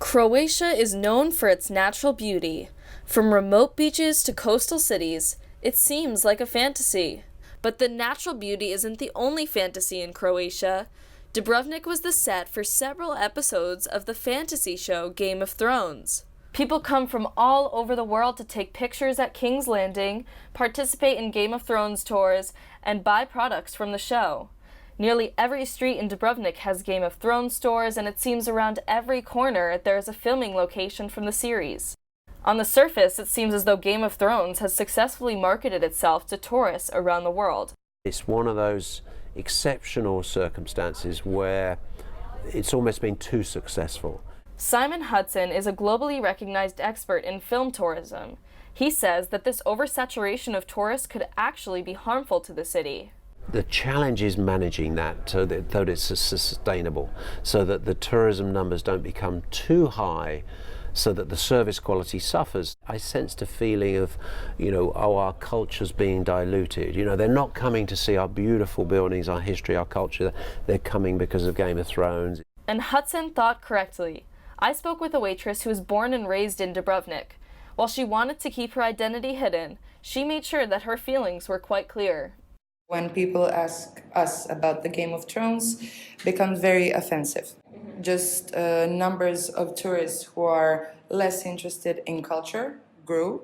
Croatia is known for its natural beauty. From remote beaches to coastal cities, it seems like a fantasy. But the natural beauty isn't the only fantasy in Croatia. Dubrovnik was the set for several episodes of the fantasy show Game of Thrones. People come from all over the world to take pictures at King's Landing, participate in Game of Thrones tours, and buy products from the show. Nearly every street in Dubrovnik has Game of Thrones stores, and it seems around every corner there is a filming location from the series. On the surface, it seems as though Game of Thrones has successfully marketed itself to tourists around the world. It's one of those exceptional circumstances where it's almost been too successful. Simon Hudson is a globally recognized expert in film tourism. He says that this oversaturation of tourists could actually be harmful to the city. The challenge is managing that so that it's sustainable, so that the tourism numbers don't become too high, so that the service quality suffers. I sensed a feeling of, our culture's being diluted. They're not coming to see our beautiful buildings, our history, our culture. They're coming because of Game of Thrones. And Hudson thought correctly. I spoke with a waitress who was born and raised in Dubrovnik. While she wanted to keep her identity hidden, she made sure that her feelings were quite clear. When people ask us about the Game of Thrones, it becomes very offensive. Just numbers of tourists who are less interested in culture grew.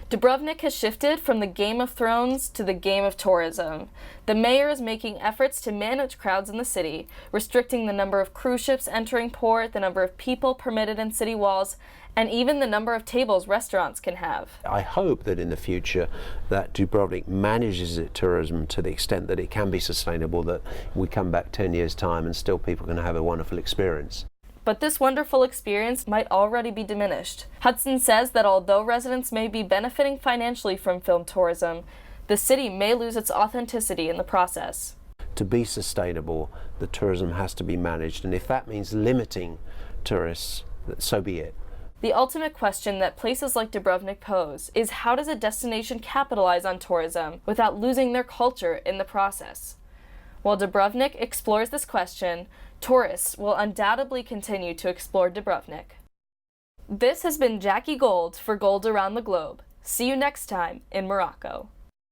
Dubrovnik has shifted from the Game of Thrones to the Game of Tourism. The mayor is making efforts to manage crowds in the city, restricting the number of cruise ships entering port, the number of people permitted in city walls, and even the number of tables restaurants can have. I hope that in the future that Dubrovnik manages its tourism to the extent that it can be sustainable, that we come back 10 years' time and still people can have a wonderful experience. But this wonderful experience might already be diminished. Hudson says that although residents may be benefiting financially from film tourism, the city may lose its authenticity in the process. To be sustainable, the tourism has to be managed, and if that means limiting tourists, so be it. The ultimate question that places like Dubrovnik pose is, how does a destination capitalize on tourism without losing their culture in the process? While Dubrovnik explores this question, tourists will undoubtedly continue to explore Dubrovnik. This has been Jackie Gold for Gold Around the Globe. See you next time in Morocco.